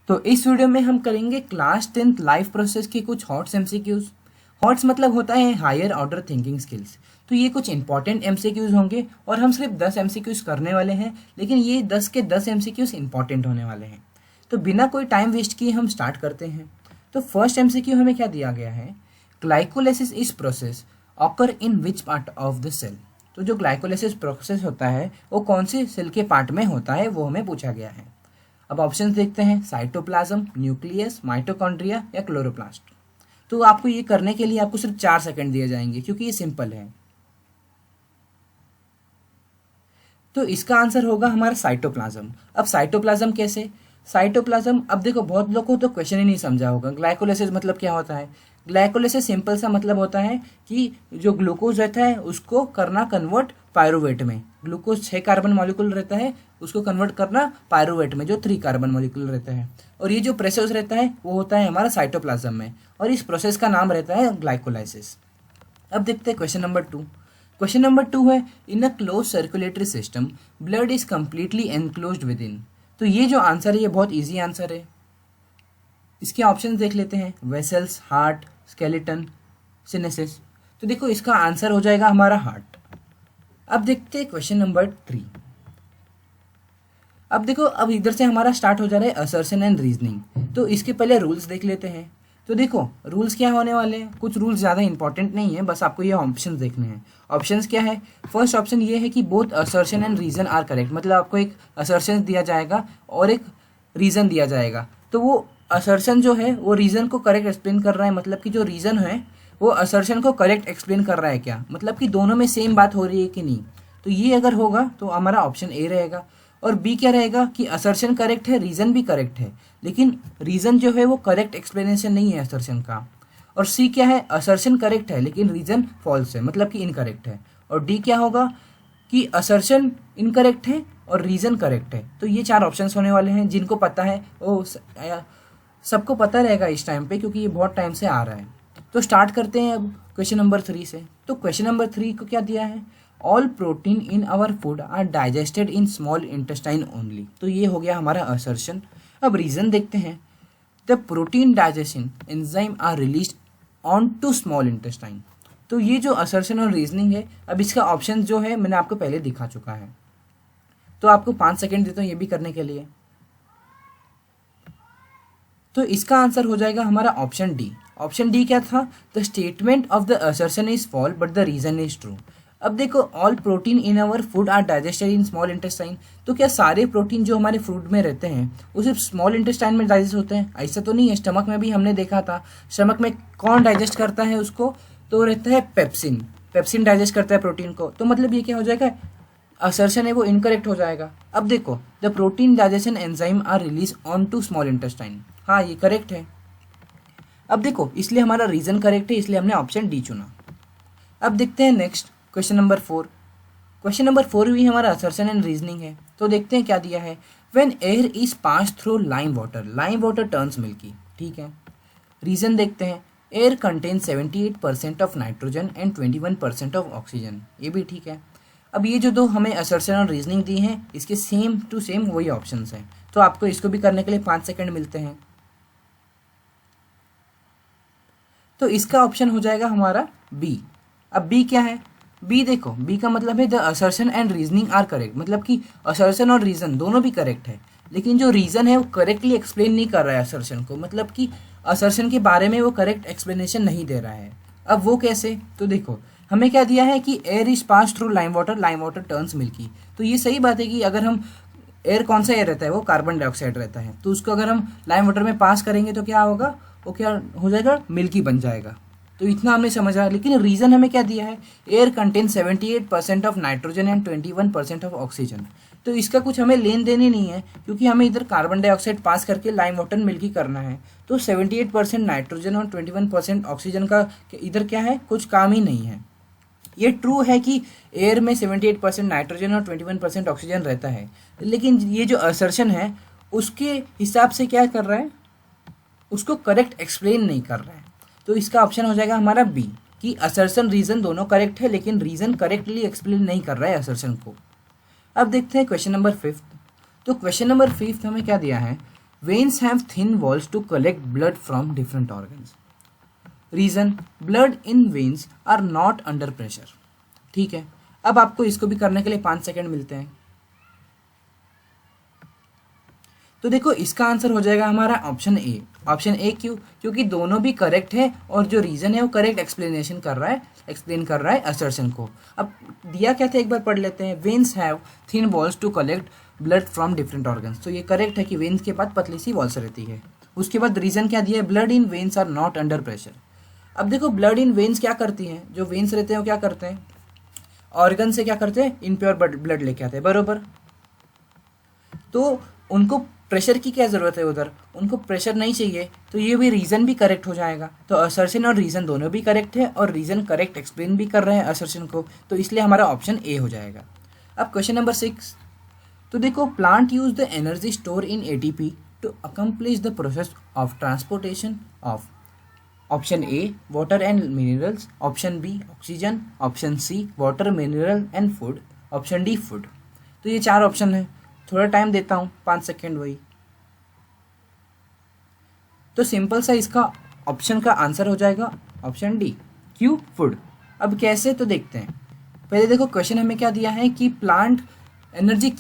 तो इस वीडियो में हम करेंगे क्लास 10th लाइफ प्रोसेस के कुछ हॉट्स एमसीक्यूज। हॉट्स मतलब होता है हायर ऑर्डर थिंकिंग स्किल्स। तो ये कुछ इंपॉर्टेंट एमसीक्यूज होंगे और हम सिर्फ 10 एमसीक्यूज करने वाले हैं, लेकिन ये 10 के 10 एमसीक्यूज इंपॉर्टेंट होने वाले हैं। तो बिना कोई टाइम वेस्ट किए हम स्टार्ट करते हैं। तो फर्स्ट एमसीक्यू हमें क्या दिया गया है, glycolysis is process occur in which part of the cell. तो जो ग्लाइकोलाइसिस प्रोसेस होता है वो कौन से सेल के पार्ट में होता है वो हमें पूछा गया है। अब ऑप्शन देखते हैं, साइटोप्लाज्म, न्यूक्लियस, माइटोकॉन्ड्रिया या क्लोरोप्लास्ट। तो आपको ये करने के लिए आपको सिर्फ 4 सेकंड दिए जाएंगे क्योंकि ये सिंपल है। तो इसका आंसर होगा हमारा साइटोप्लाज्म। अब साइटोप्लाज्म कैसे, साइटोप्लाज्म, अब देखो बहुत लोग को तो क्वेश्चन ही नहीं समझा होगा। ग्लाइकोलाइसिस मतलब क्या होता है, ग्लाइकोलाइसिस सिंपल सा मतलब होता है कि जो ग्लूकोज रहता है उसको करना कन्वर्ट पायरुवेट में। ग्लूकोज 6 कार्बन मॉलिक्यूल रहता है, उसको कन्वर्ट करना पायरुवेट में जो 3 कार्बन मॉलिक्यूल रहता है। और ये जो प्रोसेस रहता है वो होता है हमारा साइटोप्लाज्म में, और इस प्रोसेस का नाम रहता है ग्लाइकोलाइसिस। अब देखते हैं क्वेश्चन नंबर 2। क्वेश्चन नंबर 2 है, in a closed circulatory system blood is completely enclosed within. तो ये जो आंसर है ये बहुत ईजी आंसर है। इसके ऑप्शन देख लेते हैं, वेसल्स, हार्ट, स्केलेटन, सिनेसिस। तो देखो इसका आंसर हो जाएगा हमारा हार्ट। अब देखते हैं क्वेश्चन नंबर 3। अब देखो अब इधर से हमारा स्टार्ट हो जा रहा है असर्शन एंड रीजनिंग। तो इसके पहले रूल्स देख लेते हैं। तो देखो रूल्स क्या होने वाले हैं, कुछ रूल्स ज़्यादा इंपॉर्टेंट नहीं है, बस आपको ये ऑप्शंस देखने हैं। ऑप्शंस क्या है, फर्स्ट ऑप्शन ये है कि both assertion and reason are correct. मतलब आपको एक असर्शन दिया जाएगा और एक रीज़न दिया जाएगा। तो वो असर्शन जो है वो रीज़न को करेक्ट एक्सप्लेन कर रहा है, मतलब कि जो रीज़न है वो असर्शन को करेक्ट एक्सप्लेन कर रहा है क्या, मतलब कि दोनों में सेम बात हो रही है कि नहीं। तो ये अगर होगा तो हमारा ऑप्शन ए रहेगा। और बी क्या रहेगा कि असर्शन करेक्ट है, रीज़न भी करेक्ट है, लेकिन रीज़न जो है वो करेक्ट एक्सप्लेनेशन नहीं है असर्शन का। और सी क्या है, असर्शन करेक्ट है लेकिन रीज़न फॉल्स है, मतलब कि इनकरेक्ट है। और डी क्या होगा कि असर्शन इनकरेक्ट है और रीज़न करेक्ट है। तो ये 4 ऑप्शंस होने वाले हैं। जिनको पता है वो सबको पता रहेगा इस टाइम पे, क्योंकि ये बहुत टाइम से आ रहा है। तो स्टार्ट करते हैं अब क्वेश्चन नंबर 3 से। तो क्वेश्चन नंबर 3 को क्या दिया है, all protein in our food are digested in small intestine only. तो ये हो गया हमारा असर्शन। अब रीज़न देखते हैं, the protein digestion enzyme are release on to small intestine. तो ये जो असर्शन और रीजनिंग है, अब इसका ऑप्शन जो है मैंने आपको पहले दिखा चुका है। तो आपको 5 सेकेंड देता हूँ ये भी करने के लिए। तो इसका आंसर हो जाएगा हमारा ऑप्शन डी। ऑप्शन डी क्या था, the statement of the assertion is false but the reason is true. अब देखो all protein in our food are digested in small intestine. तो क्या सारे प्रोटीन जो हमारे फूड में रहते हैं वो सिर्फ स्मॉल इंटेस्टाइन में डाइजेस्ट होते हैं? ऐसा तो नहीं है। स्टमक में भी हमने देखा था, स्टमक में कौन डाइजेस्ट करता है उसको, तो रहता है पेप्सिन। पेप्सिन डाइजेस्ट करता है प्रोटीन को। तो मतलब ये क्या हो जाएगा, असर्शन है वो इनकरेक्ट हो जाएगा। अब देखो the protein digestion enzyme are release on to small intestine, हाँ ये करेक्ट है। अब देखो इसलिए हमारा रीजन करेक्ट है, इसलिए हमने ऑप्शन डी चुना। अब देखते हैं next question number 4। Question number 4 भी हमारा असर्शन एंड रीजनिंग है। तो देखते हैं क्या दिया है, when air is pass through lime water turns milky. ठीक है, रीजन देखते हैं, air contain 78% of nitrogen and 21% of oxygen. ये भी ठीक है। अब ये जो दो हमें असर्शन और रीजनिंग दी हैं, इसके सेम टू सेम वही ऑप्शंस हैं। तो आपको इसको भी करने के लिए 5 सेकंड मिलते हैं। तो इसका ऑप्शन हो जाएगा हमारा बी। अब बी क्या है, बी देखो, बी का मतलब है the assertion and reasoning are correct. मतलब कि असर्शन और रीजन दोनों भी करेक्ट है, लेकिन जो रीजन है वो करेक्टली एक्सप्लेन नहीं कर रहा है असर्शन को, मतलब कि असर्शन के बारे में वो करेक्ट एक्सप्लेनेशन नहीं दे रहा है। अब वो कैसे, तो देखो हमें क्या दिया है कि air is pass through lime water turns milky. तो ये सही बात है कि अगर हम एयर, कौन सा एयर रहता है, वो कार्बन डाइऑक्साइड रहता है, तो उसको अगर हम लाइम वाटर में पास करेंगे तो क्या होगा, वो क्या हो जाएगा, मिल्की बन जाएगा। तो इतना हमने समझा। लेकिन रीज़न हमें क्या दिया है, air contain 78% of nitrogen and 21% of oxygen. तो इसका कुछ हमें लेन देन ही नहीं है, क्योंकि हमें इधर कार्बन डाइऑक्साइड पास करके लाइम वाटर मिल्की करना है। तो 78% नाइट्रोजन और 21% ऑक्सीजन का इधर क्या है, कुछ काम ही नहीं है। ये ट्रू है कि एयर में 78% नाइट्रोजन और 21% ऑक्सीजन रहता है, लेकिन ये जो असर्शन है उसके हिसाब से क्या कर रहा है, उसको करेक्ट एक्सप्लेन नहीं कर रहा है। तो इसका ऑप्शन हो जाएगा हमारा बी, कि असर्शन रीजन दोनों करेक्ट है, लेकिन रीजन करेक्टली एक्सप्लेन नहीं कर रहा है असर्शन को। अब देखते हैं क्वेश्चन नंबर 5। तो क्वेश्चन नंबर 5 हमें क्या दिया है, veins have thin walls to collect blood from different organs. Reason, blood in veins are not under pressure. ठीक है, अब आपको इसको भी करने के लिए 5 सेकंड मिलते हैं। तो देखो इसका आंसर हो जाएगा हमारा ऑप्शन ए। ऑप्शन ए क्यों? क्योंकि दोनों भी करेक्ट है और जो रीजन है वो करेक्ट एक्सप्लेन कर रहा है असर्शन को। अब दिया क्या था एक बार पढ़ लेते हैं। Veins have thin walls to collect blood from different organs. तो ये करेक्ट है कि वेन्स के पास पतली सी वॉल्स रहती है। उसके बाद रीजन क्या दिया है? Blood in veins are not under pressure. अब देखो ब्लड इन वेन्स क्या करती हैं? जो वेन्स रहते हैं वो क्या करते हैं? ऑर्गन से क्या करते हैं? इम्प्योर ब्लड लेके आते हैं, बरोबर। तो उनको प्रेशर की क्या ज़रूरत है? उधर उनको प्रेशर नहीं चाहिए, तो ये भी रीज़न भी करेक्ट हो जाएगा। तो असर्शन और रीज़न दोनों भी करेक्ट है और रीज़न करेक्ट एक्सप्लेन भी कर रहे हैं असर्शन को, तो इसलिए हमारा ऑप्शन ए हो जाएगा। अब क्वेश्चन नंबर 6, तो देखो plant use the energy store in ATP to accomplish the process of transportation of option A water and minerals, option B oxygen, option C water mineral and food, option D food. तो ये 4 option है। थोड़ा time देता हूँ, 5 second वही। तो simple सा इसका ऑप्शन का आंसर हो जाएगा ऑप्शन डी, क्यों? फूड। अब कैसे, तो देखते हैं। पहले देखो क्वेश्चन हमें क्या दिया है कि प्लांट एनर्जी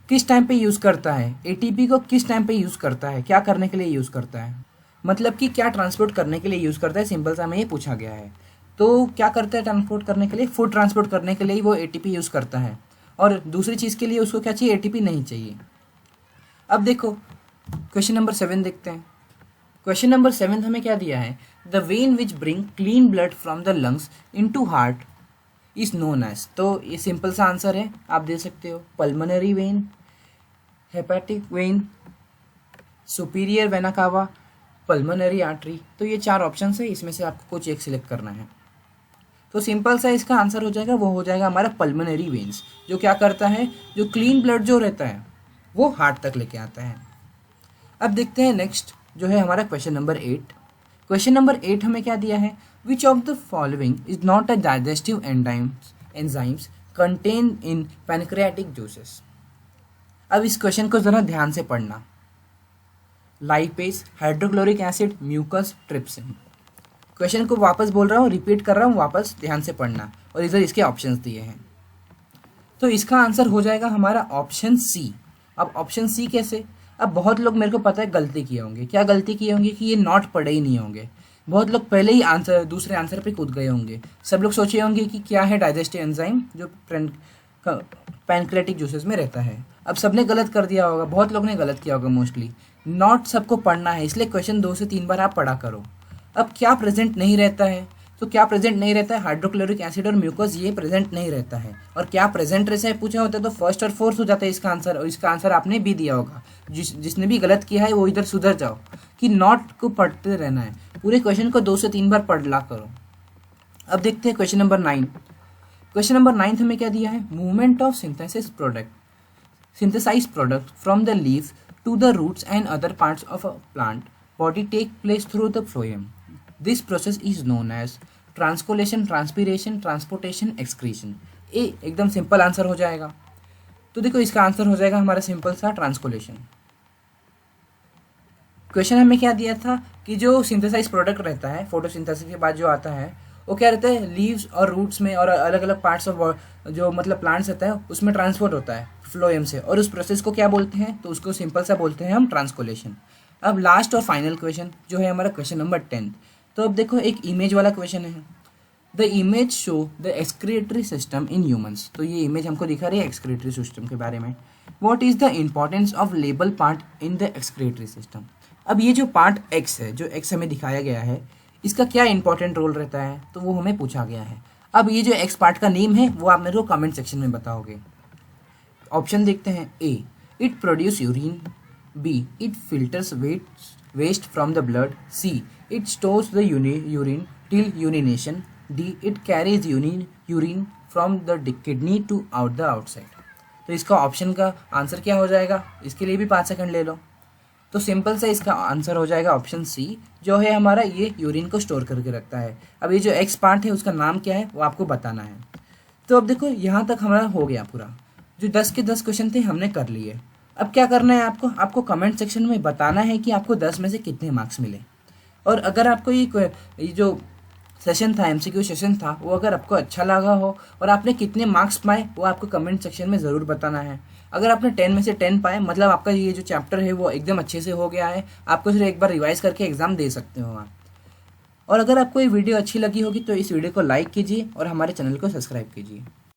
किस टाइम पे यूज़ करता है, एटीपी को किस टाइम पे यूज़ करता है, क्या करने के लिए यूज़ करता है, मतलब कि क्या ट्रांसपोर्ट करने के लिए यूज़ करता है। सिंपल सा हमें ये पूछा गया है। तो क्या करता है ट्रांसपोर्ट करने के लिए? फूड ट्रांसपोर्ट करने के लिए वो एटीपी यूज़ करता है, और दूसरी चीज़ के लिए उसको क्या चाहिए? एटीपी नहीं चाहिए। अब देखो क्वेश्चन नंबर 7 देखते हैं। क्वेश्चन नंबर 7 हमें क्या दिया है? The vein which bring clean blood from the lungs into heart is known as. तो ये सिंपल सा आंसर है, आप दे सकते हो pulmonary vein, hepatic when, superior vena cava, pulmonary artery. तो ये 4 ऑप्शन है, इसमें से आपको कुछ एक सिलेक्ट करना है। तो सिंपल सा इसका आंसर हो जाएगा, वो हो जाएगा हमारा पल्मोनरी वेन्स, जो क्या करता है? जो क्लीन ब्लड जो रहता है वो हार्ट तक लेके आता है। अब देखते हैं नेक्स्ट जो है हमारा क्वेश्चन नंबर 8। क्वेश्चन नंबर 8 हमें क्या दिया है? Which of the following is not a digestive enzymes contain in pancreatic juices. अब इस क्वेश्चन को ज़रा ध्यान से पढ़ना। Lipase, hydrochloric acid, mucus, trypsin. Question को वापस बोल रहा हूँ, रिपीट कर रहा हूँ, वापस ध्यान से पढ़ना। और इधर इसके ऑप्शंस दिए हैं। तो इसका आंसर हो जाएगा हमारा ऑप्शन सी। अब ऑप्शन सी कैसे? अब बहुत लोग मेरे को पता है गलती किए होंगे। क्या गलती किए होंगे? कि ये नॉट पढ़े ही नहीं होंगे। बहुत लोग पहले ही दूसरे आंसर पे कूद गए होंगे। सब लोग सोचे होंगे कि क्या है डाइजेस्टिव एंजाइम जो पैनक्रियाटिक जूसेस में रहता है। अब सबने गलत कर दिया होगा, बहुत लोग ने गलत किया होगा मोस्टली। नॉट सबको पढ़ना है, इसलिए क्वेश्चन 2 से 3 बार आप पढ़ा करो। अब क्या प्रेजेंट नहीं रहता है? तो क्या प्रेजेंट नहीं रहता है? हाइड्रोक्लोरिक एसिड और म्यूकस, ये प्रेजेंट नहीं रहता है। और क्या प्रेजेंट रहता है पूछा होता है तो फर्स्ट और फोर्थ हो जाता है इसका आंसर। और इसका आंसर आपने भी दिया होगा। जिसने भी गलत किया है वो इधर सुधर जाओ कि नॉट को पढ़ते रहना है। पूरे क्वेश्चन को 2 से 3 बार पढ़ ला करो। अब देखते हैं क्वेश्चन नंबर 9। क्वेश्चन नंबर 9 हमें क्या दिया है? Movement of synthesized product from the leaves to the roots and other parts of a plant body take place through the phloem. This process is known as translocation, transpiration, transportation, excretion. एकदम simple answer हो जाएगा। तो देखो इसका answer हो जाएगा हमारा simple सा ट्रांसकोलेशन। क्वेश्चन हमें क्या दिया था कि जो सिंथेसाइज प्रोडक्ट रहता है फोटोसिंथेसिस के बाद जो आता है वो क्या रहता है? लीव्स और रूट्स में और अलग अलग पार्ट्स ऑफ जो मतलब प्लांट्स रहता है उसमें ट्रांसपोर्ट होता है फ्लोएम से। और उस प्रोसेस को क्या बोलते हैं? तो उसको सिंपल सा बोलते हैं हम ट्रांसकोलेशन। अब लास्ट और फाइनल क्वेश्चन जो है हमारा क्वेश्चन नंबर 10। तो अब देखो एक इमेज वाला क्वेश्चन है। The image show the excretory system in humans. तो ये इमेज हमको दिखा रही है एक्सक्रीटरी सिस्टम के बारे में। What is the importance of label part in the excretory system. अब ये जो पार्ट एक्स है, जो एक्स हमें दिखाया गया है, इसका क्या इंपॉर्टेंट रोल रहता है? तो वो हमें पूछा गया है। अब ये जो एक्स पार्ट का नेम है वो आप मेरे को कमेंट सेक्शन में बताओगे। ऑप्शन देखते हैं। A, it produce urine. B, it filters waste from the blood. C, it stores the urine till urination. D, it carries urine from the kidney to the outside. तो इसका option का answer क्या हो जाएगा? इसके लिए भी 5 सेकंड ले लो। तो सिंपल सा इसका आंसर हो जाएगा ऑप्शन सी, जो है हमारा ये यूरिन को स्टोर करके रखता है। अब ये जो एक्स पार्ट है उसका नाम क्या है वो आपको बताना है। तो अब देखो यहाँ तक हमारा हो गया पूरा। जो 10 के 10 क्वेश्चन थे हमने कर लिए। अब क्या करना है आपको, आपको कमेंट सेक्शन में बताना है कि आपको 10 में से कितने मार्क्स मिले। और अगर आपको ये जो सेशन था, एमसीक्यू सेशन था, वो अगर आपको अच्छा लगा हो और आपने कितने मार्क्स पाए वो आपको कमेंट सेक्शन में ज़रूर बताना है। अगर आपने 10 में से 10 पाए मतलब आपका ये जो चैप्टर है वो एकदम अच्छे से हो गया है, आपको सिर्फ एक बार रिवाइज करके एग्ज़ाम दे सकते हो आप। और अगर आपको ये वीडियो अच्छी लगी होगी तो इस वीडियो को लाइक कीजिए और हमारे चैनल को सब्सक्राइब कीजिए।